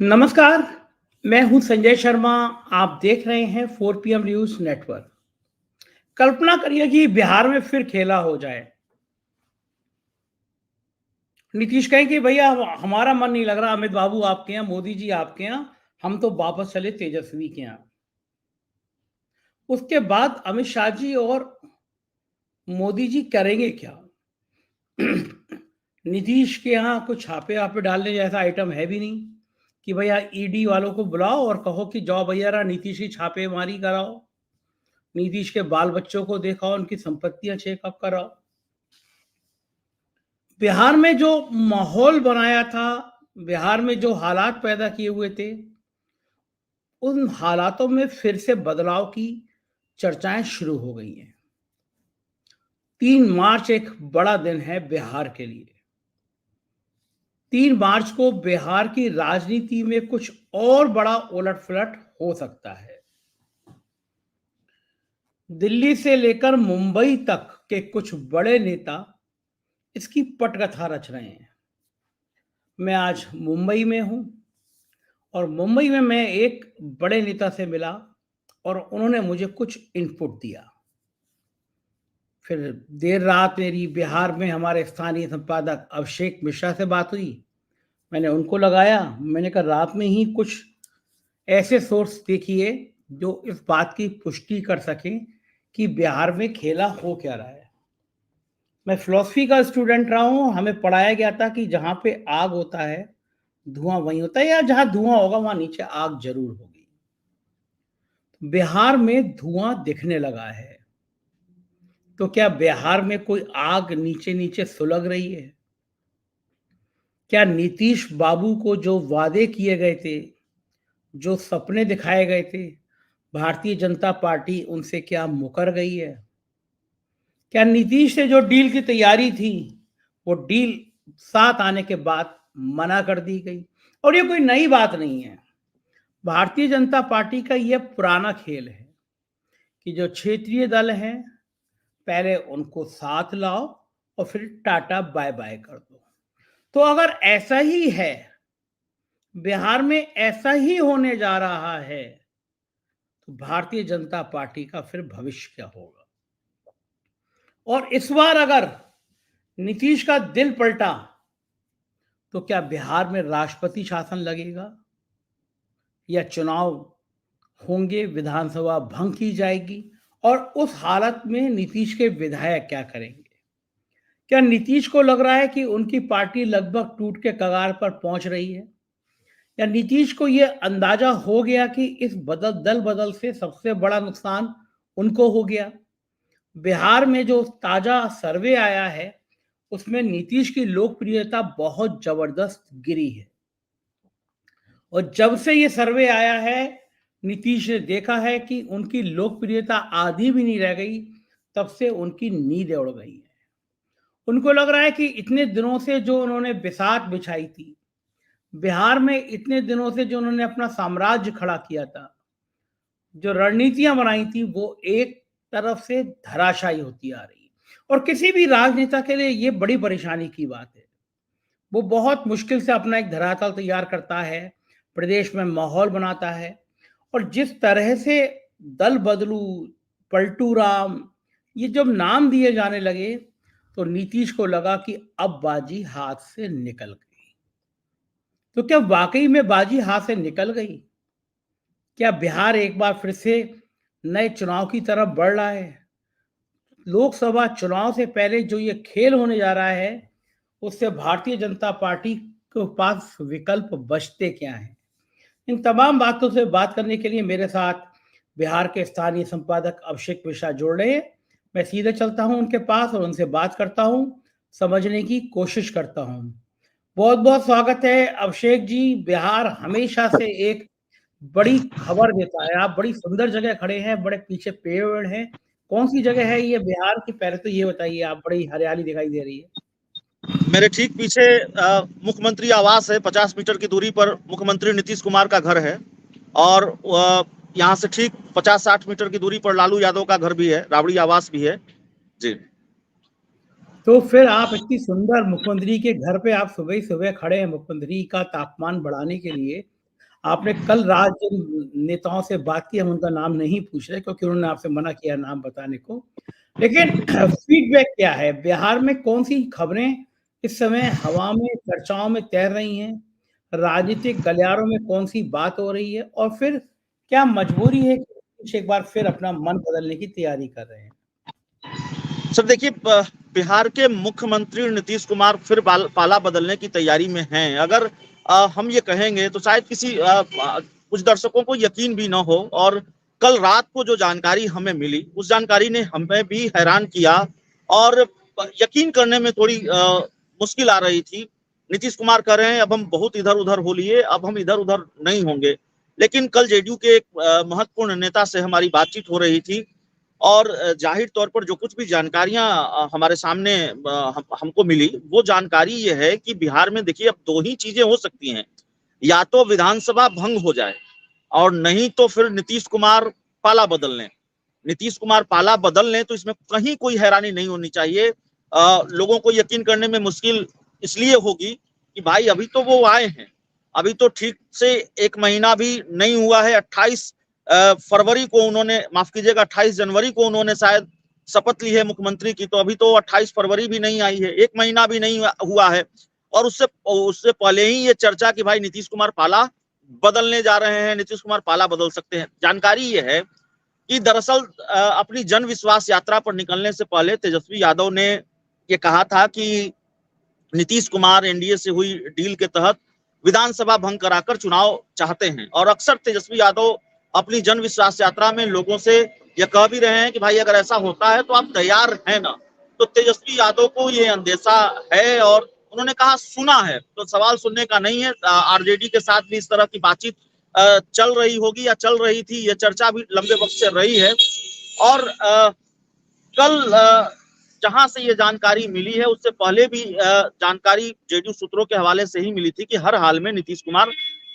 नमस्कार, मैं हूं संजय शर्मा। आप देख रहे हैं 4 PM न्यूज़ नेटवर्क। कल्पना करिए कि बिहार में फिर खेला हो जाए। नीतीश कहें कि भैया हमारा मन नहीं लग रहा, अमित बाबू आपके यहाँ, मोदी जी आपके यहाँ, हम तो वापस चले तेजस्वी के यहाँ। उसके बाद अमित शाह जी और मोदी जी करेंगे क्या? नीतीश के यहाँ कुछ छापे आपे डालने जैसा आइटम है भी नहीं कि भैया ईडी वालों को बुलाओ और कहो कि जाओ भैया नीतीश की छापेमारी कराओ, नीतीश के बाल बच्चों को देखा, उनकी संपत्तियां चेकअप करा। बिहार में जो माहौल बनाया था, बिहार में जो हालात पैदा किए हुए थे, उन हालातों में फिर से बदलाव की चर्चाएं शुरू हो गई हैं। 3 मार्च एक बड़ा दिन है बिहार के लिए। 3 मार्च को बिहार की राजनीति में कुछ और बड़ा उलटफलट हो सकता है। दिल्ली से लेकर मुंबई तक के कुछ बड़े नेता इसकी पटकथा रच रहे हैं। मैं आज मुंबई में हूं और मुंबई में मैं एक बड़े नेता से मिला और उन्होंने मुझे कुछ इनपुट दिया। फिर देर रात मेरी बिहार में हमारे स्थानीय संपादक अभिषेक मिश्रा से बात हुई। मैंने उनको लगाया, मैंने कहा रात में ही कुछ ऐसे सोर्स देखिए जो इस बात की पुष्टि कर सकें कि बिहार में खेला हो क्या रहा है। मैं फिलॉसफी का स्टूडेंट रहा हूं, हमें पढ़ाया गया था कि जहां पे आग होता है धुआं वहीं होता है, या जहां धुआं होगा वहां नीचे आग जरूर होगी। बिहार में धुआं दिखने लगा है, तो क्या बिहार में कोई आग नीचे नीचे सुलग रही है? क्या नीतीश बाबू को जो वादे किए गए थे, जो सपने दिखाए गए थे, भारतीय जनता पार्टी उनसे क्या मुकर गई है? क्या नीतीश से जो डील की तैयारी थी, वो डील साथ आने के बाद मना कर दी गई? और ये कोई नई बात नहीं है, भारतीय जनता पार्टी का यह पुराना खेल है कि जो क्षेत्रीय दल हैं पहले उनको साथ लाओ और फिर टाटा बाय बाय कर दो। तो अगर ऐसा ही है, बिहार में ऐसा ही होने जा रहा है, तो भारतीय जनता पार्टी का फिर भविष्य क्या होगा? और इस बार अगर नीतीश का दिल पलटा तो क्या बिहार में राष्ट्रपति शासन लगेगा या चुनाव होंगे, विधानसभा भंग की जाएगी? और उस हालत में नीतीश के विधायक क्या करेंगे? क्या नीतीश को लग रहा है कि उनकी पार्टी लगभग टूट के कगार पर पहुंच रही है, या नीतीश को यह अंदाजा हो गया कि इस दल बदल से सबसे बड़ा नुकसान उनको हो गया? बिहार में जो ताजा सर्वे आया है उसमें नीतीश की लोकप्रियता बहुत जबरदस्त गिरी है, और जब से ये सर्वे आया है नीतीश ने देखा है कि उनकी लोकप्रियता आधी भी नहीं रह गई, तब से उनकी नींद उड़ गई है। उनको लग रहा है कि इतने दिनों से जो उन्होंने बिसात बिछाई थी, बिहार में इतने दिनों से जो उन्होंने अपना साम्राज्य खड़ा किया था, जो रणनीतियां बनाई थी, वो एक तरफ से धराशायी होती आ रही है। और किसी भी राजनेता के लिए ये बड़ी परेशानी की बात है। वो बहुत मुश्किल से अपना एक धरातल तैयार करता है, प्रदेश में माहौल बनाता है, और जिस तरह से दल बदलू, पलटू राम, ये जब नाम दिए जाने लगे तो नीतीश को लगा कि अब बाजी हाथ से निकल गई। तो क्या वाकई में बाजी हाथ से निकल गई? क्या बिहार एक बार फिर से नए चुनाव की तरफ बढ़ रहा है? लोकसभा चुनाव से पहले जो ये खेल होने जा रहा है, उससे भारतीय जनता पार्टी के पास विकल्प बचते क्या हैं? इन तमाम बातों से बात करने के लिए मेरे साथ बिहार के स्थानीय संपादक अभिषेक मिश्रा जुड़ रहे हैं। मैं सीधे चलता हूं उनके पास और उनसे बात करता हूं, समझने की कोशिश करता हूं। बहुत बहुत स्वागत है अभिषेक जी। बिहार हमेशा से एक बड़ी खबर देता है। आप बड़ी सुंदर जगह खड़े हैं, बड़े पीछे पेड़ वेड़ हैं। कौन सी जगह है ये बिहार की? पहले तो ये बताइए, आप बड़ी हरियाली दिखाई दे रही है। मेरे ठीक पीछे मुख्यमंत्री आवास है। 50 मीटर की दूरी पर मुख्यमंत्री नीतीश कुमार का घर है। और यहाँ से ठीक 50-60 मीटर की दूरी पर लालू यादव का घर भी है, राबड़ी आवास भी है जी। तो फिर आप इतनी सुंदर मुख्यमंत्री के घर पे आप सुबह ही सुबह खड़े हैं मुख्यमंत्री का तापमान बढ़ाने के लिए, आपने कल रात जिन नेताओं से बात की, हम उनका नाम नहीं पूछ रहे क्योंकि उन्होंने आपसे मना किया नाम बताने को। लेकिन फीडबैक क्या है? बिहार में कौन-सी खबरें इस समय हवा में, चर्चाओं में तैर रही हैं? राजनीतिक गलियारों में कौन-सी बात हो रही है? और फिर क्या मजबूरी है कि नीतीश एक बार फिर अपना मन बदलने की तैयारी कर रहे हैं? सर देखिए, बिहार के मुख्यमंत्री नीतीश कुमार फिर पाला बदलने की तैयारी में हैं। अगर हम ये कहेंगे तो शायद कुछ दर्शकों को यकीन भी ना हो, और कल रात को जो जानकारी हमें मिली उस जानकारी ने हमें भी हैरान किया और यकीन करने में थोड़ी मुश्किल आ रही थी। नीतीश कुमार कह रहे हैं अब हम बहुत इधर उधर हो लिए, अब हम इधर उधर नहीं होंगे। लेकिन कल जेडीयू के एक महत्वपूर्ण नेता से हमारी बातचीत हो रही थी और जाहिर तौर पर जो कुछ भी जानकारियां हमारे सामने हमको मिली, वो जानकारी ये है कि बिहार में देखिए अब दो ही चीजें हो सकती हैं, या तो विधानसभा भंग हो जाए और नहीं तो फिर नीतीश कुमार पाला बदल लें। नीतीश कुमार पाला बदल लें तो इसमें कहीं कोई हैरानी नहीं होनी चाहिए। लोगों को यकीन करने में मुश्किल इसलिए होगी कि भाई अभी तो वो आए हैं, अभी तो ठीक से 1 महीना भी नहीं हुआ है। 28 फरवरी को उन्होंने, माफ कीजिएगा 28 जनवरी को उन्होंने शायद शपथ ली है मुख्यमंत्री की, तो अभी तो 28 फरवरी भी नहीं आई है, 1 महीना भी नहीं हुआ है। और उससे उससे पहले ही ये चर्चा कि भाई नीतीश कुमार पाला बदलने जा रहे हैं, नीतीश कुमार पाला बदल सकते हैं। जानकारी ये है कि दरअसल अपनी जन विश्वास यात्रा पर निकलने से पहले तेजस्वी यादव ने ये कहा था कि नीतीश कुमार एनडीए से हुई डील के तहत विधानसभा भंग कराकर चुनाव चाहते हैं। और अक्सर तेजस्वी यादव अपनी जन विश्वास यात्रा में लोगों से यह कह भी रहे हैं कि भाई अगर ऐसा होता है तो आप तैयार हैं ना। तो तेजस्वी यादव को ये अंदेशा है और उन्होंने कहा सुना है, तो सवाल सुनने का नहीं है। आरजेडी के साथ भी इस तरह की बातचीत चल रही होगी या चल रही थी, ये चर्चा भी लंबे वक्त से रही है। और कल जहां से ये जानकारी मिली है उससे पहले भी जानकारी जेडीयू सूत्रों के हवाले से ही मिली थी कि हर हाल में नीतीश कुमार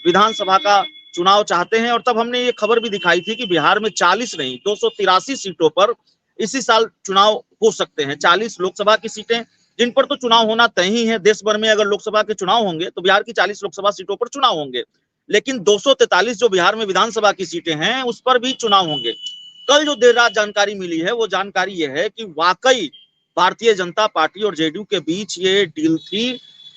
विधानसभा का चुनाव चाहते हैं। और तब हमने ये खबर भी दिखाई थी कि बिहार में 40 नहीं 283 सीटों पर इसी साल चुनाव हो सकते हैं। 40 लोकसभा की सीटें जिन पर तो चुनाव होना तय ही है। देश भर में अगर लोकसभा के चुनाव होंगे तो बिहार की 40 लोकसभा सीटों पर चुनाव होंगे, लेकिन 243 जो बिहार में विधानसभा की सीटें हैं उस पर भी चुनाव होंगे। कल जो देर रात जानकारी मिली है वो जानकारी ये है कि वाकई भारतीय जनता पार्टी और जेडीयू के बीच ये डील थी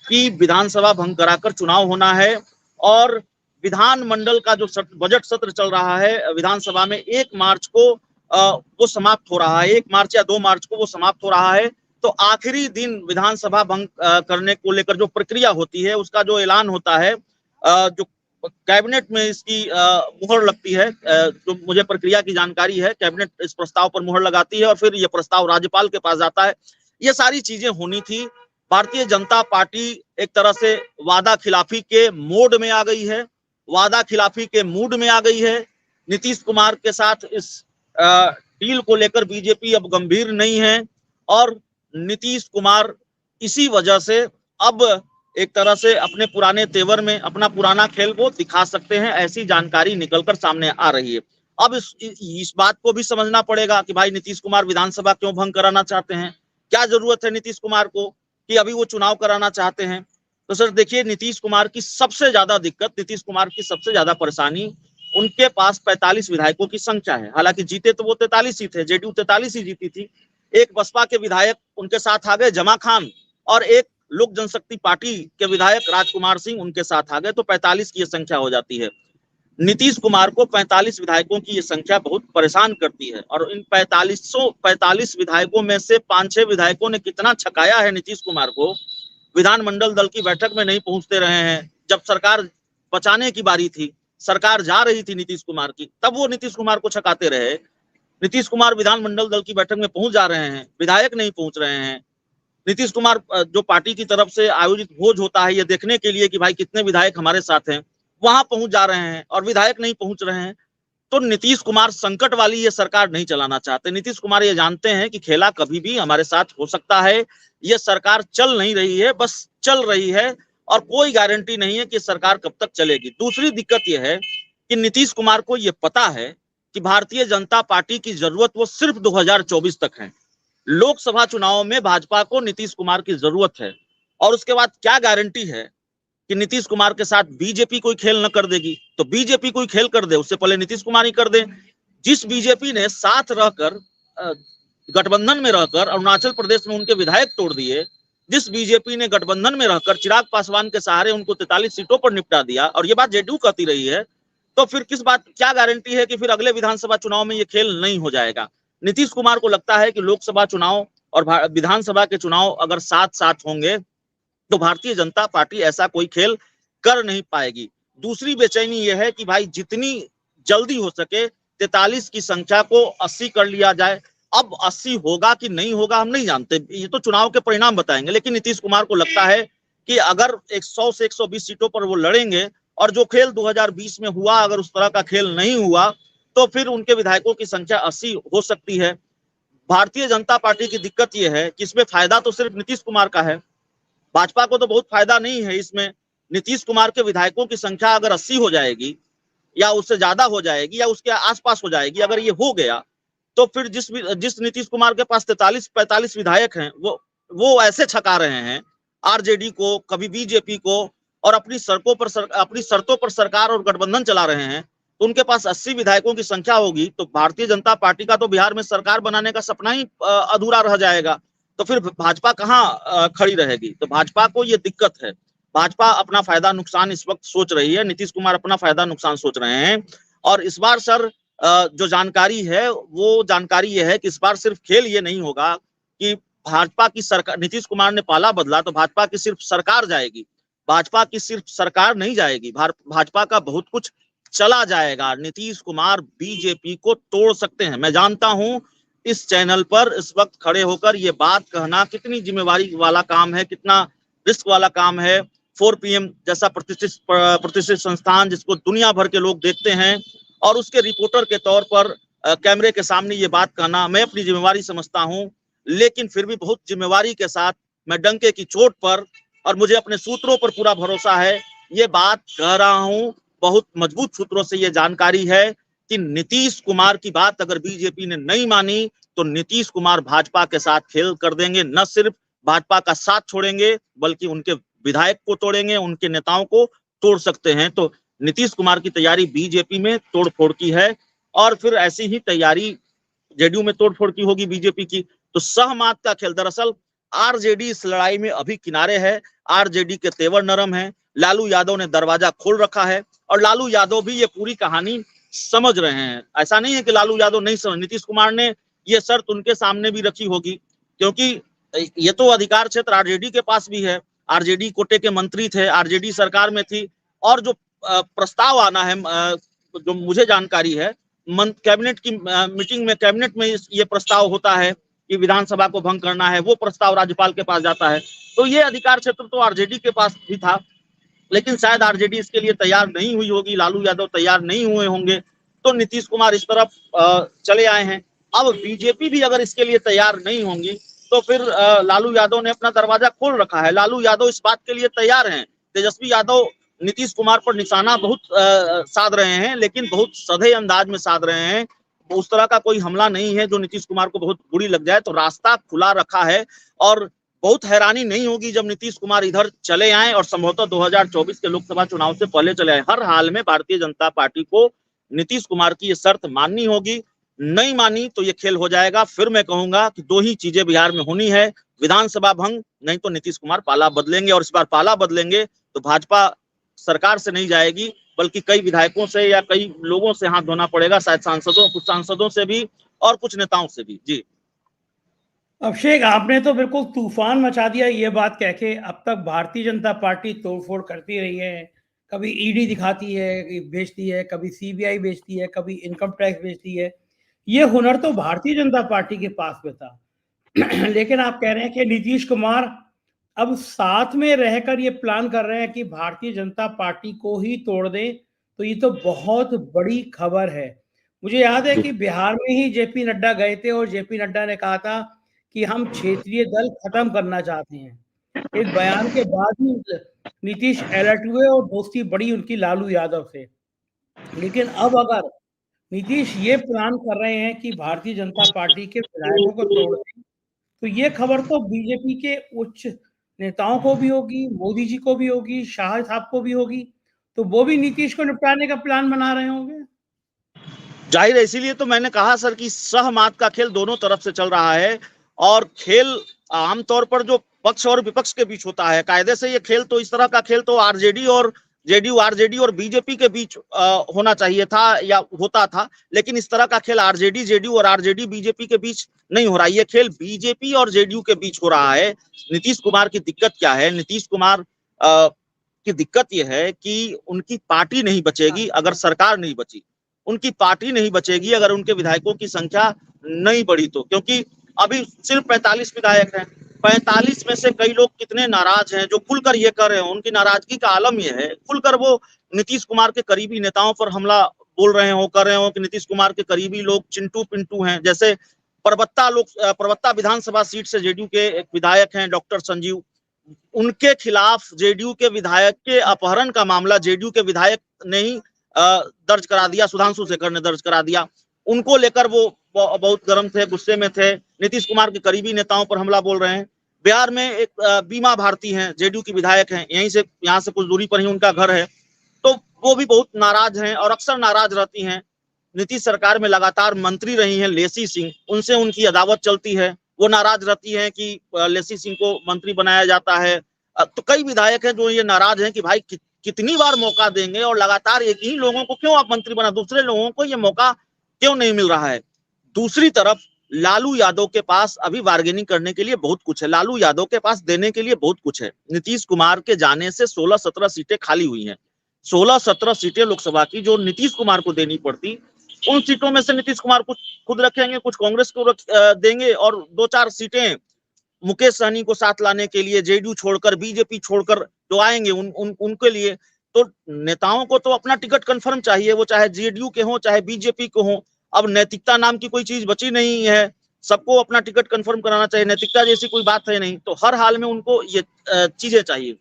कि विधानसभा भंग कराकर चुनाव होना है। और विधानमंडल का जो बजट सत्र चल रहा है विधानसभा में 1 मार्च को वो समाप्त हो रहा है, 1 मार्च या 2 मार्च को वो समाप्त हो रहा है। तो आखिरी दिन विधानसभा भंग करने को लेकर जो प्रक्रिया होती है उसका जो ऐलान होता है, जो कैबिनेट में इसकी मुहर लगती है, जो मुझे प्रक्रिया की जानकारी है, कैबिनेट इस प्रस्ताव पर मुहर लगाती है और फिर यह प्रस्ताव राज्यपाल के पास जाता है। ये सारी चीजें होनी थी। भारतीय जनता पार्टी एक तरह से वादा खिलाफी के मोड में आ गई है, वादा खिलाफी के मूड में आ गई है। नीतीश कुमार के साथ इस डील को लेकर बीजेपी अब गंभीर नहीं है और नीतीश कुमार इसी वजह से अब एक तरह से अपने पुराने तेवर में अपना पुराना खेल वो दिखा सकते हैं, ऐसी जानकारी निकलकर सामने आ रही है। अब इस बात को भी समझना पड़ेगा कि भाई नीतीश कुमार विधानसभा क्यों भंग कराना चाहते हैं, क्या जरूरत है नीतीश कुमार को कि अभी वो चुनाव कराना चाहते हैं। तो सर देखिए, नीतीश कुमार की सबसे ज्यादा दिक्कत, नीतीश कुमार की सबसे ज्यादा परेशानी, उनके पास 45 विधायकों की संख्या है। हालांकि जीते तो वो 43 ही थे, जेडीयू 43 ही जीती थी। एक बसपा के विधायक उनके साथ आ गए, जमा खान, और एक लोक जनशक्ति पार्टी के विधायक राजकुमार सिंह उनके साथ आ गए, तो 45 की यह संख्या हो जाती है। नीतीश कुमार को 45 विधायकों की यह संख्या बहुत परेशान करती है। और इन 45 विधायकों में से 5-6 विधायकों ने कितना छकाया है नीतीश कुमार को, विधानमंडल दल की बैठक में नहीं पहुंचते रहे हैं। जब सरकार बचाने की बारी थी, सरकार जा रही थी नीतीश कुमार की, तब वो नीतीश कुमार को छकाते रहे। नीतीश कुमार विधानमंडल दल की बैठक में पहुंच जा रहे हैं, विधायक नहीं पहुंच रहे हैं। नीतीश कुमार जो पार्टी की तरफ से आयोजित भोज होता है ये देखने के लिए कि भाई कितने विधायक हमारे साथ हैं, वहां पहुंच जा रहे हैं और विधायक नहीं पहुंच रहे हैं। तो नीतीश कुमार संकट वाली ये सरकार नहीं चलाना चाहते। नीतीश कुमार ये जानते हैं कि खेला कभी भी हमारे साथ हो सकता है। ये सरकार चल नहीं रही है, बस चल रही है और कोई गारंटी नहीं है कि सरकार कब तक चलेगी। दूसरी दिक्कत यह है कि नीतीश कुमार को यह पता है कि भारतीय जनता पार्टी की जरूरत वो सिर्फ 2024 तक है। लोकसभा चुनाव में भाजपा को नीतीश कुमार की जरूरत है और उसके बाद क्या गारंटी है कि नीतीश कुमार के साथ बीजेपी कोई खेल न कर देगी, तो बीजेपी कोई खेल कर दे, उससे पहले नीतीश कुमार ही कर दे। जिस बीजेपी ने साथ रहकर गठबंधन में रहकर अरुणाचल प्रदेश में उनके विधायक तोड़ दिए, जिस बीजेपी ने गठबंधन में रहकर चिराग पासवान के सहारे उनको 43 सीटों पर निपटा दिया, और ये बात जेडीयू कहती रही है, तो फिर किस बात, क्या गारंटी है कि फिर अगले विधानसभा चुनाव में ये खेल नहीं हो जाएगा। नीतीश कुमार को लगता है कि लोकसभा चुनाव और विधानसभा के चुनाव अगर साथ साथ होंगे तो भारतीय जनता पार्टी ऐसा कोई खेल कर नहीं पाएगी। दूसरी बेचैनी यह है कि भाई जितनी जल्दी हो सके 43 की संख्या को 80 कर लिया जाए। अब 80 होगा कि नहीं होगा हम नहीं जानते, ये तो चुनाव के परिणाम बताएंगे, लेकिन नीतीश कुमार को लगता है कि अगर 100 से 120 सीटों पर वो लड़ेंगे और जो खेल 2020 में हुआ अगर उस तरह का खेल नहीं हुआ तो फिर उनके विधायकों की संख्या 80 हो सकती है। भारतीय जनता पार्टी की दिक्कत यह है कि इसमें फायदा तो सिर्फ नीतीश कुमार का है, भाजपा को तो बहुत फायदा नहीं है इसमें। नीतीश कुमार के विधायकों की संख्या अगर 80 हो जाएगी या उससे ज्यादा हो जाएगी या उसके आसपास हो जाएगी, अगर ये हो गया तो फिर जिस नीतीश कुमार के पास 43-45 विधायक हैं वो ऐसे छका रहे हैं आरजेडी को, कभी बीजेपी को, और अपनी शर्तों पर सरकार और गठबंधन चला रहे हैं, तो उनके पास 80 विधायकों की संख्या होगी तो भारतीय जनता पार्टी का तो बिहार में सरकार बनाने का सपना ही अधूरा रह जाएगा। तो फिर भाजपा कहाँ खड़ी रहेगी। तो भाजपा को ये दिक्कत है, भाजपा अपना फायदा नुकसान इस वक्त सोच रही है, नीतीश कुमार अपना फायदा नुकसान सोच रहे हैं। और इस बार सर जो जानकारी है वो जानकारी ये है कि इस बार सिर्फ खेल ये नहीं होगा कि भाजपा की सरकार, नीतीश कुमार ने पाला बदला तो भाजपा की सिर्फ सरकार जाएगी, भाजपा की सिर्फ सरकार नहीं जाएगी, भाजपा का बहुत कुछ चला जाएगा। नीतीश कुमार बीजेपी को तोड़ सकते हैं। मैं जानता हूं इस चैनल पर इस वक्त खड़े होकर ये बात कहना कितनी जिम्मेवारी वाला काम है, कितना रिस्क वाला काम है। 4PM जैसा प्रतिष्ठित संस्थान जिसको दुनिया भर के लोग देखते हैं और उसके रिपोर्टर के तौर पर कैमरे के सामने ये बात कहना मैं अपनी जिम्मेवारी समझता हूं, लेकिन फिर भी बहुत जिम्मेवारी के साथ मैं डंके की चोट पर और मुझे अपने सूत्रों पर पूरा भरोसा है ये बात कह रहा हूं। बहुत मजबूत सूत्रों से ये जानकारी है कि नीतीश कुमार की बात अगर बीजेपी ने नहीं मानी तो नीतीश कुमार भाजपा के साथ खेल कर देंगे, न सिर्फ भाजपा का साथ छोड़ेंगे बल्कि उनके विधायक को तोड़ेंगे, उनके नेताओं को तोड़ सकते हैं। तो नीतीश कुमार की तैयारी बीजेपी में तोड़फोड़ की है और फिर ऐसी ही तैयारी जेडीयू में तोड़फोड़ की होगी बीजेपी की। तो सहमात का खेल, दरअसल आरजेडी इस लड़ाई में अभी किनारे है, आरजेडी के तेवर नरम है, लालू यादव ने दरवाजा खोल रखा है और लालू यादव भी ये पूरी कहानी समझ रहे हैं। ऐसा नहीं है कि लालू यादव नहीं समझ, नीतीश कुमार ने ये शर्त उनके सामने भी रखी होगी क्योंकि ये तो अधिकार क्षेत्र आरजेडी के पास भी है, आरजेडी कोटे के मंत्री थे, आरजेडी सरकार में थी और जो प्रस्ताव आना है जो मुझे जानकारी है कैबिनेट की मीटिंग में, कैबिनेट में ये प्रस्ताव होता है कि विधानसभा को भंग करना है, वो प्रस्ताव राज्यपाल के पास जाता है। तो ये अधिकार क्षेत्र तो आरजेडी के पास भी था, लेकिन शायद आरजेडी इसके लिए तैयार नहीं हुई होगी, लालू यादव तैयार नहीं हुए होंगे, तो नीतीश कुमार इस तरफ चले आए हैं। अब बीजेपी भी अगर इसके लिए तैयार नहीं होंगी तो फिर लालू यादव ने अपना दरवाजा खोल रखा है, लालू यादव इस बात के लिए तैयार हैं। तेजस्वी यादव नीतीश कुमार पर निशाना बहुत साध रहे हैं, लेकिन बहुत सधे अंदाज में साध रहे हैं, उस तरह का कोई हमला नहीं है जो नीतीश कुमार को बहुत बुरी लग जाए। तो रास्ता खुला रखा है और बहुत हैरानी नहीं होगी जब नीतीश कुमार इधर चले आए और संभवतः 2024 के लोकसभा चुनाव से पहले चले आए। हर हाल में भारतीय जनता पार्टी को नीतीश कुमार की ये शर्त माननी होगी, नहीं मानी तो ये खेल हो जाएगा। फिर मैं कहूंगा कि दो ही चीजें बिहार में होनी है, विधानसभा भंग, नहीं तो नीतीश कुमार पाला बदलेंगे और इस बार पाला बदलेंगे तो भाजपा सरकार से नहीं जाएगी बल्कि कई विधायकों से या कई लोगों से हाथ धोना पड़ेगा, शायद कुछ सांसदों से भी और कुछ नेताओं से भी। जी अभिषेक, आपने तो बिल्कुल तूफान मचा दिया ये बात कह के। अब तक भारतीय जनता पार्टी तोड़फोड़ करती रही है, कभी ईडी दिखाती है बेचती है, कभी सीबीआई बेचती है, कभी इनकम टैक्स बेचती है। ये हुनर तो भारतीय जनता पार्टी के पास में था लेकिन आप कह रहे हैं कि नीतीश कुमार अब साथ में रहकर ये प्लान कर रहे हैं कि भारतीय जनता पार्टी को ही तोड़ दें, तो ये तो बहुत बड़ी खबर है। मुझे याद है कि बिहार में ही जेपी नड्डा गए थे और जेपी नड्डा ने कहा था कि हम क्षेत्रीय दल खत्म करना चाहते हैं। इस बयान के बाद ही नीतीश अलर्ट हुए और दोस्ती बढ़ी उनकी लालू यादव से। लेकिन अब अगर नीतीश ये प्लान कर रहे हैं कि भारतीय जनता पार्टी के विधायकों को तोड़ दें, तो ये खबर तो बीजेपी के उच्च नेताओं को भी होगी, मोदी जी को भी होगी, शाह साहब को भी होगी, तो वो भी नीतीश को निपटाने का प्लान बना रहे होंगे। जाहिर है, इसीलिए तो मैंने कहा सर कि सहमात का खेल दोनों तरफ से चल रहा है। और खेल आमतौर पर जो पक्ष और विपक्ष के बीच होता है, कायदे से ये खेल तो, इस तरह का खेल तो आरजेडी और आरजेडी और बीजेपी के बीच होना चाहिए था या होता था, लेकिन इस तरह का खेल आरजेडी जेडीयू और आरजेडी बीजेपी के बीच नहीं हो रहा। ये खेल बीजेपी और जेडीयू के बीच हो रहा है। नीतीश कुमार की दिक्कत क्या है? नीतीश कुमार की दिक्कत यह है कि उनकी पार्टी नहीं बचेगी अगर सरकार नहीं बची, उनकी पार्टी नहीं बचेगी अगर उनके विधायकों की संख्या नहीं बढ़ी तो। क्योंकि अभी सिर्फ 45 विधायक हैं, 45 में से कई लोग कितने नाराज हैं जो खुलकर ये कर रहे हैं। उनकी नाराजगी का आलम यह है, खुलकर वो नीतीश कुमार के करीबी नेताओं पर हमला बोल रहे हो, कर रहे हो कि नीतीश कुमार के करीबी लोग चिंटू पिंटू हैं। जैसे परबत्ता विधानसभा सीट से जेडीयू के एक विधायक हैं डॉक्टर संजीव, उनके खिलाफ जेडीयू के विधायक के अपहरण का मामला जेडीयू के विधायक ने ही दर्ज करा दिया, सुधांशु शेखर ने दर्ज करा दिया। उनको लेकर वो बहुत गर्म थे, गुस्से में थे, नीतीश कुमार के करीबी नेताओं पर हमला बोल रहे हैं। बिहार में एक बीमा भारती हैं, जेडीयू की विधायक हैं, यहाँ से कुछ दूरी पर ही उनका घर है, तो वो भी बहुत नाराज हैं और अक्सर नाराज रहती हैं। नीतीश सरकार में लगातार मंत्री रही हैं लेसी सिंह, उनसे उनकी अदावत चलती है, वो नाराज रहती हैं कि लेसी सिंह को मंत्री बनाया जाता है। तो कई विधायक हैं जो ये नाराज हैं कि भाई कितनी बार मौका देंगे और लगातार एक ही लोगों को क्यों आप मंत्री बना, दूसरे लोगों को ये मौका क्यों नहीं मिल रहा है। दूसरी तरफ लालू यादव के पास अभी बार्गेनिंग करने के लिए बहुत कुछ है, लालू यादव के पास देने के लिए बहुत कुछ है। नीतीश कुमार के जाने से 16-17 सीटें खाली हुई हैं, 16-17 सीटें लोकसभा की जो नीतीश कुमार को देनी पड़ती, उन सीटों में से नीतीश कुमार कुछ खुद रखेंगे, कुछ कांग्रेस को देंगे और 2-4 सीटें मुकेश सहनी को साथ लाने के लिए जेडीयू छोड़कर, बीजेपी छोड़कर जो आएंगे उनके लिए। तो नेताओं को तो अपना टिकट कंफर्म चाहिए, वो चाहे जेडीयू के हो चाहे बीजेपी को हो। अब नैतिकता नाम की कोई चीज बची नहीं है, सबको अपना टिकट कंफर्म कराना चाहिए, नैतिकता जैसी कोई बात है नहीं। तो हर हाल में उनको ये चीजें चाहिए।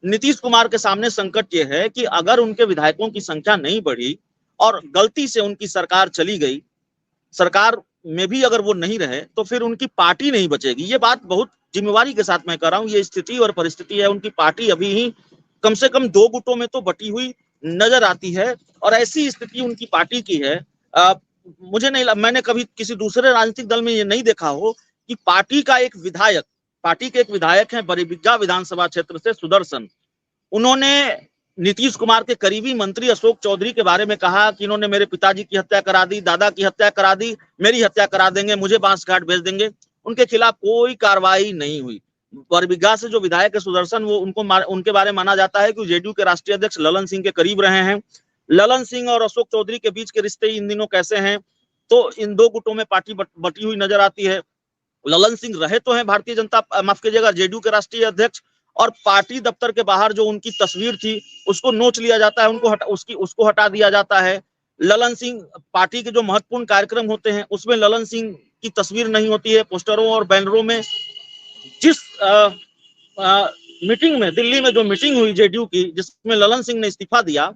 नीतीश कुमार के सामने संकट ये है कि अगर उनके विधायकों की संख्या नहीं बढ़ी और गलती से उनकी सरकार चली गई, सरकार में भी अगर वो नहीं रहे तो फिर उनकी पार्टी नहीं बचेगी। ये बात बहुत जिम्मेवारी के साथ मैं कर रहा हूँ, ये स्थिति और परिस्थिति है। उनकी पार्टी अभी ही कम से कम 2 गुटों में तो बटी हुई नजर आती है और ऐसी स्थिति उनकी पार्टी की है। मुझे नहीं, मैंने कभी किसी दूसरे राजनीतिक दल में ये नहीं देखा हो कि पार्टी के एक विधायक हैं बरीबिग्गा विधानसभा क्षेत्र से सुदर्शन, उन्होंने नीतीश कुमार के करीबी मंत्री अशोक चौधरी के बारे में कहा कि इन्होंने मेरे पिताजी की हत्या करा दी, दादा की हत्या करा दी, मेरी हत्या करा देंगे, मुझे बांसघाट भेज देंगे। उनके खिलाफ कोई कार्रवाई नहीं हुई। बरबीघा से जो विधायक है सुदर्शन, वो उनके बारे में माना जाता है कि जेडीयू के राष्ट्रीय अध्यक्ष ललन सिंह के करीब रहे हैं। ललन सिंह और अशोक चौधरी के बीच के रिश्ते इन दिनों कैसे हैं, तो इन 2 गुटों में पार्टी बटी हुई नजर आती है। ललन सिंह रहे तो हैं भारतीय जनता, माफ कीजिएगा, जेडीयू के राष्ट्रीय अध्यक्ष, और पार्टी दफ्तर के बाहर जो उनकी तस्वीर थी उसको नोच लिया जाता है, उसको हटा दिया जाता है। ललन सिंह, पार्टी के जो महत्वपूर्ण कार्यक्रम होते हैं उसमें ललन सिंह की तस्वीर नहीं होती है पोस्टरों और बैनरों में। जिस मीटिंग में, दिल्ली में जो मीटिंग हुई जेडीयू की जिसमें ललन सिंह ने इस्तीफा दिया,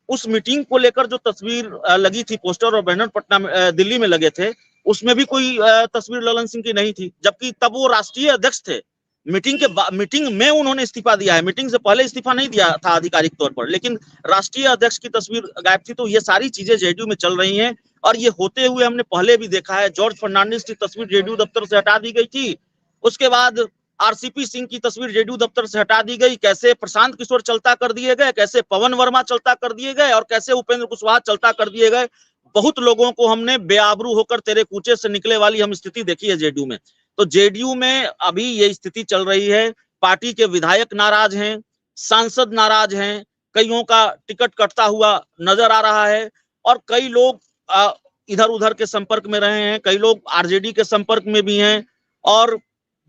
उस मीटिंग को लेकर जो तस्वीर लगी थी, पोस्टर और बैनर पटना में, दिल्ली में लगे थे, उसमें भी कोई तस्वीर ललन सिंह की नहीं थी, जबकि तब वो राष्ट्रीय अध्यक्ष थे। मीटिंग में उन्होंने इस्तीफा दिया है, मीटिंग से पहले इस्तीफा नहीं दिया था आधिकारिक तौर पर, लेकिन राष्ट्रीय अध्यक्ष की तस्वीर गायब थी। तो ये सारी चीजें जेडीयू में चल रही हैं और ये होते हुए हमने पहले भी देखा है। जॉर्ज फर्नांडिस की तस्वीर जेडीयू दफ्तर से हटा दी गई थी, उसके बाद आरसीपी सिंह की तस्वीर जेडीयू दफ्तर से हटा दी गई, कैसे प्रशांत किशोर चलता कर दिए गए, कैसे पवन वर्मा चलता कर दिए गए और कैसे उपेंद्र कुशवाहा चलता कर दिए गए। बहुत लोगों को हमने बेआबरू होकर तेरे कूचे से निकले वाली हम स्थिति देखी है जेडीयू में। तो जेडीयू में अभी ये स्थिति चल रही है। पार्टी के विधायक नाराज हैं, सांसद नाराज हैं, कईयों का टिकट कटता हुआ नजर आ रहा है और कई लोग इधर उधर के संपर्क में रहे हैं, कई लोग आरजेडी के संपर्क में भी हैं और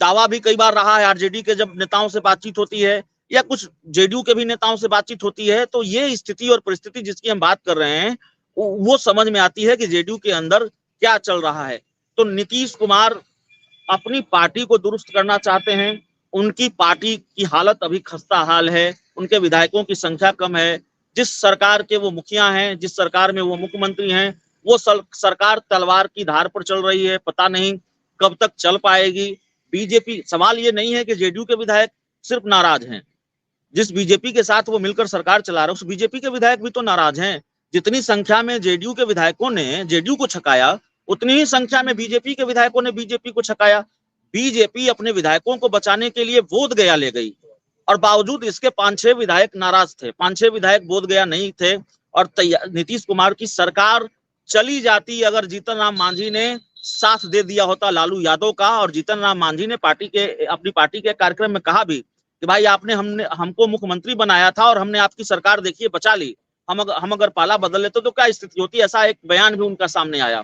दावा भी कई बार रहा है आरजेडी के जब नेताओं से बातचीत होती है या कुछ जेडीयू के भी नेताओं से बातचीत होती है, तो ये स्थिति और परिस्थिति जिसकी हम बात कर रहे हैं वो समझ में आती है कि जेडीयू के अंदर क्या चल रहा है। तो नीतीश कुमार अपनी पार्टी को दुरुस्त करना चाहते हैं। उनकी पार्टी की हालत अभी खस्ता हाल है, उनके विधायकों की संख्या कम है। जिस सरकार के वो मुखिया हैं, जिस सरकार में वो मुख्यमंत्री हैं, वो सरकार तलवार की धार पर चल रही है, पता नहीं कब तक चल पाएगी। बीजेपी, सवाल ये नहीं है कि जेडीयू के विधायक सिर्फ नाराज हैं। जिस बीजेपी के साथ वो मिलकर सरकार चला रहे उस बीजेपी के विधायक भी तो नाराज हैं। जितनी संख्या में जेडीयू के विधायकों ने जेडीयू को छकाया, उतनी ही संख्या में बीजेपी के विधायकों ने बीजेपी को छकाया। बीजेपी अपने विधायकों को बचाने के लिए बोध गया ले गई और बावजूद इसके 5-6 विधायक नाराज थे, 5-6 विधायक बोध गया नहीं थे और नीतीश कुमार की सरकार चली जाती अगर जीतन राम मांझी ने साथ दे दिया होता लालू यादव का। और जीतन राम मांझी ने अपनी पार्टी के कार्यक्रम में कहा भी कि भाई आपने हमको मुख्यमंत्री बनाया था और हमने आपकी सरकार देखिए बचा ली, हम अगर पाला बदल लेते तो क्या स्थिति होती, ऐसा एक बयान भी उनका सामने आया।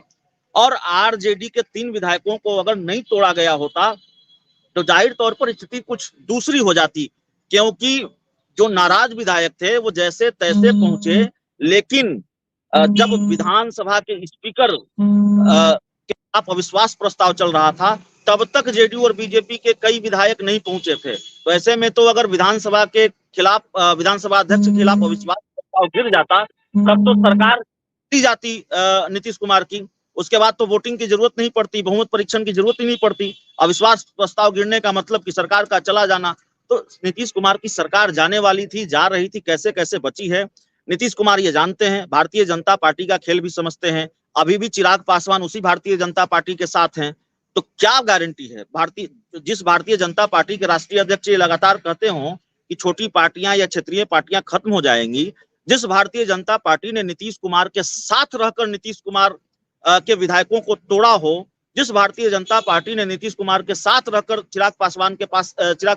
और आरजेडी के 3 विधायकों को अगर नहीं तोड़ा गया होता तो जाहिर तौर पर स्थिति कुछ दूसरी हो जाती, क्योंकि जो नाराज विधायक थे वो जैसे तैसे पहुंचे, लेकिन जब विधानसभा के स्पीकर के खिलाफ अविश्वास प्रस्ताव चल रहा था तब तक जेडीयू और बीजेपी के कई विधायक नहीं पहुंचे थे। तो ऐसे में तो अगर विधानसभा के खिलाफ विधानसभा अध्यक्ष के खिलाफ अविश्वास प्रस्ताव गिर जाता तब तो सरकार दी जाती नीतीश कुमार की। उसके बाद तो वोटिंग की जरूरत नहीं पड़ती, बहुमत परीक्षण की जरूरत ही नहीं पड़ती। अविश्वास प्रस्ताव गिरने का मतलब कि सरकार का चला जाना। तो नीतीश कुमार की सरकार जाने वाली थी, जा रही थी, कैसे कैसे बची है नीतीश कुमार ये जानते हैं, भारतीय जनता पार्टी का खेल भी समझते हैं। अभी भी चिराग पासवान उसी भारतीय जनता पार्टी के साथ हैं। तो क्या गारंटी है जिस भारतीय जनता पार्टी के राष्ट्रीय अध्यक्ष ये लगातार कहते हो कि छोटी पार्टियां या क्षेत्रीय पार्टियां खत्म हो जाएंगी, जिस भारतीय जनता पार्टी ने नीतीश कुमार के साथ रहकर नीतीश कुमार के विधायकों को तोड़ा हो, जिस भारतीय जनता पार्टी ने नीतीश कुमार के साथ रहकर चिराग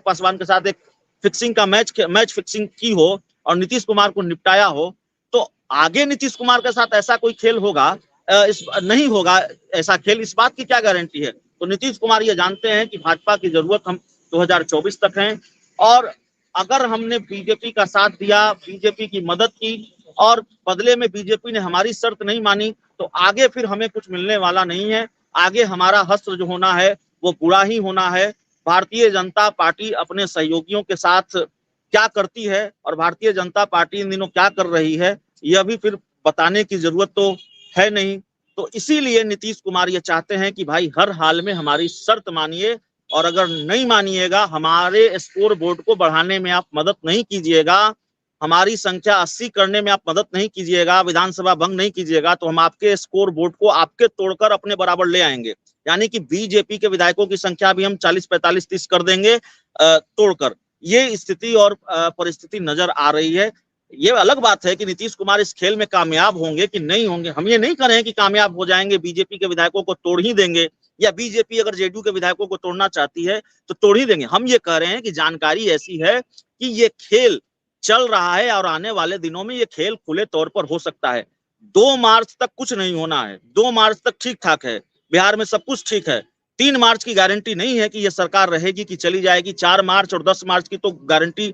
पासवान के साथ एक फिक्सिंग का मैच फिक्सिंग की हो और नीतीश कुमार को निपटाया हो, तो आगे नीतीश कुमार के साथ ऐसा कोई खेल होगा नहीं होगा ऐसा खेल, इस बात की क्या गारंटी है। तो नीतीश कुमार ये जानते हैं कि भाजपा की जरूरत हम 2024 तक है और अगर हमने बीजेपी का साथ दिया, बीजेपी की मदद की और बदले में बीजेपी ने हमारी शर्त नहीं मानी तो आगे फिर हमें कुछ मिलने वाला नहीं है। आगे हमारा हश्र जो होना है वो बुरा ही होना है। भारतीय जनता पार्टी अपने सहयोगियों के साथ क्या करती है और भारतीय जनता पार्टी इन दिनों क्या कर रही है यह भी फिर बताने की जरूरत तो है नहीं। तो इसीलिए नीतीश कुमार ये चाहते हैं कि भाई हर हाल में हमारी शर्त मानिए और अगर नहीं मानिएगा, हमारे स्कोर बोर्ड को बढ़ाने में आप मदद नहीं कीजिएगा, हमारी संख्या 80 करने में आप मदद नहीं कीजिएगा, विधानसभा भंग नहीं कीजिएगा, तो हम आपके स्कोर बोर्ड को आपके तोड़कर अपने बराबर ले आएंगे। यानी कि बीजेपी के विधायकों की संख्या भी हम 40, 45, 30 कर देंगे तोड़कर। ये स्थिति और परिस्थिति नजर आ रही है। ये अलग बात है कि नीतीश कुमार इस खेल में कामयाब होंगे कि नहीं होंगे। हम ये नहीं कह रहे हैं कि कामयाब हो जाएंगे, बीजेपी के विधायकों को तोड़ ही देंगे, या बीजेपी अगर जेडीयू के विधायकों को तोड़ना चाहती है तो तोड़ ही देंगे। हम ये कह रहे हैं कि जानकारी ऐसी है कि ये खेल चल रहा है और आने वाले दिनों में ये खेल खुले तौर पर हो सकता है। 2 मार्च तक कुछ नहीं होना है, 2 मार्च तक ठीक ठाक है, बिहार में सब कुछ ठीक है। 3 मार्च की गारंटी नहीं है कि ये सरकार रहेगी कि चली जाएगी। 4 मार्च और 10 मार्च की तो गारंटी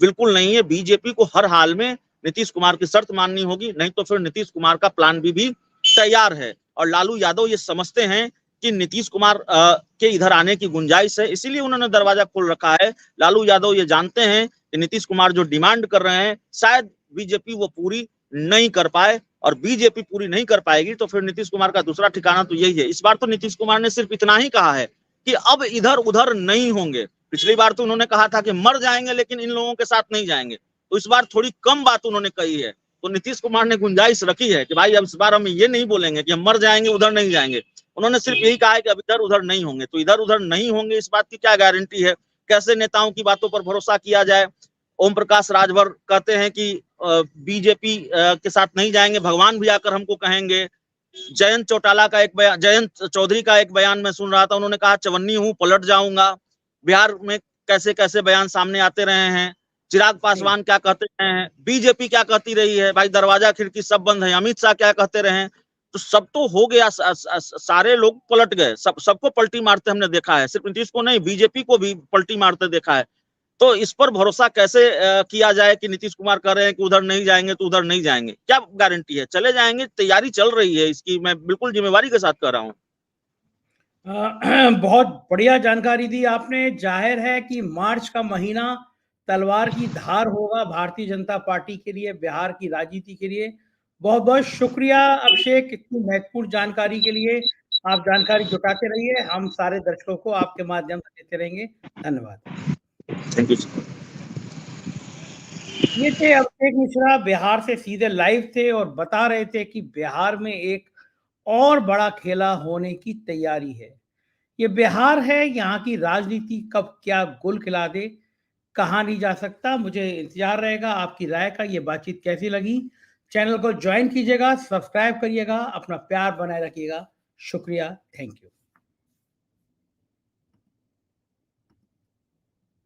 बिल्कुल नहीं है। बीजेपी को हर हाल में नीतीश कुमार की शर्त माननी होगी, नहीं तो फिर नीतीश कुमार का प्लान भी तैयार है। और लालू यादव ये समझते हैं कि नीतीश कुमार के इधर आने की गुंजाइश है, इसीलिए उन्होंने दरवाजा खोल रखा है। लालू यादव ये जानते हैं कि नीतीश कुमार जो डिमांड कर रहे हैं शायद बीजेपी वो पूरी नहीं कर पाए, और बीजेपी पूरी नहीं कर पाएगी तो फिर नीतीश कुमार का दूसरा ठिकाना तो यही है। इस बार तो नीतीश कुमार ने सिर्फ इतना ही कहा है कि अब इधर उधर नहीं होंगे। पिछली बार तो उन्होंने कहा था कि मर जाएंगे लेकिन इन लोगों के साथ नहीं जाएंगे, तो इस बार थोड़ी कम बात उन्होंने कही है। तो नीतीश कुमार ने गुंजाइश रखी है कि भाई अब इस बार हम ये नहीं बोलेंगे कि हम मर जाएंगे उधर नहीं जाएंगे। उन्होंने सिर्फ यही कहा है कि अब इधर उधर नहीं होंगे। तो इधर उधर नहीं होंगे इस बात की क्या गारंटी है? कैसे नेताओं की बातों पर भरोसा किया जाए? ओम प्रकाश राजभर कहते हैं कि बीजेपी के साथ नहीं जाएंगे, भगवान भी आकर हमको कहेंगे। जयंत चौधरी का एक बयान मैं सुन रहा था, उन्होंने कहा चवन्नी हूं पलट जाऊंगा। बिहार में कैसे कैसे बयान सामने आते रहे हैं। चिराग पासवान क्या कहते हैं, बीजेपी क्या कहती रही है, भाई दरवाजा खिड़की सब बंद है। अमित शाह क्या कहते रहे, तो सब तो हो गया, सारे लोग पलट गए, सबको पलटी मारते हमने देखा है। सिर्फ नीतीश को नहीं, बीजेपी को भी पलटी मारते देखा है। तो इस पर भरोसा कैसे किया जाए कि नीतीश कुमार कह रहे हैं कि उधर नहीं जाएंगे तो उधर नहीं जाएंगे? क्या गारंटी है? चले जाएंगे, तैयारी चल रही है इसकी, मैं बिल्कुल जिम्मेवारी के साथ कह रहा हूँ। बहुत बढ़िया जानकारी दी आपने। जाहिर है कि मार्च का महीना तलवार की धार होगा भारतीय जनता पार्टी के लिए, बिहार की राजनीति के लिए। बहुत बहुत शुक्रिया अभिषेक, इतनी महत्वपूर्ण जानकारी के लिए। आप जानकारी जुटाते रहिए, हम सारे दर्शकों को आपके माध्यम से देते रहेंगे। धन्यवाद। Thank you. ये थे अभिषेक मिश्रा, बिहार से सीधे लाइव थे और बता रहे थे कि बिहार में एक और बड़ा खेला होने की तैयारी है। ये बिहार है, यहाँ की राजनीति कब क्या गुल खिला दे, कहा नहीं जा सकता। मुझे इंतजार रहेगा आपकी राय का, ये बातचीत कैसी लगी। चैनल को ज्वाइन कीजिएगा, सब्सक्राइब करिएगा, अपना प्यार बनाए रखिएगा। शुक्रिया, थैंक यू।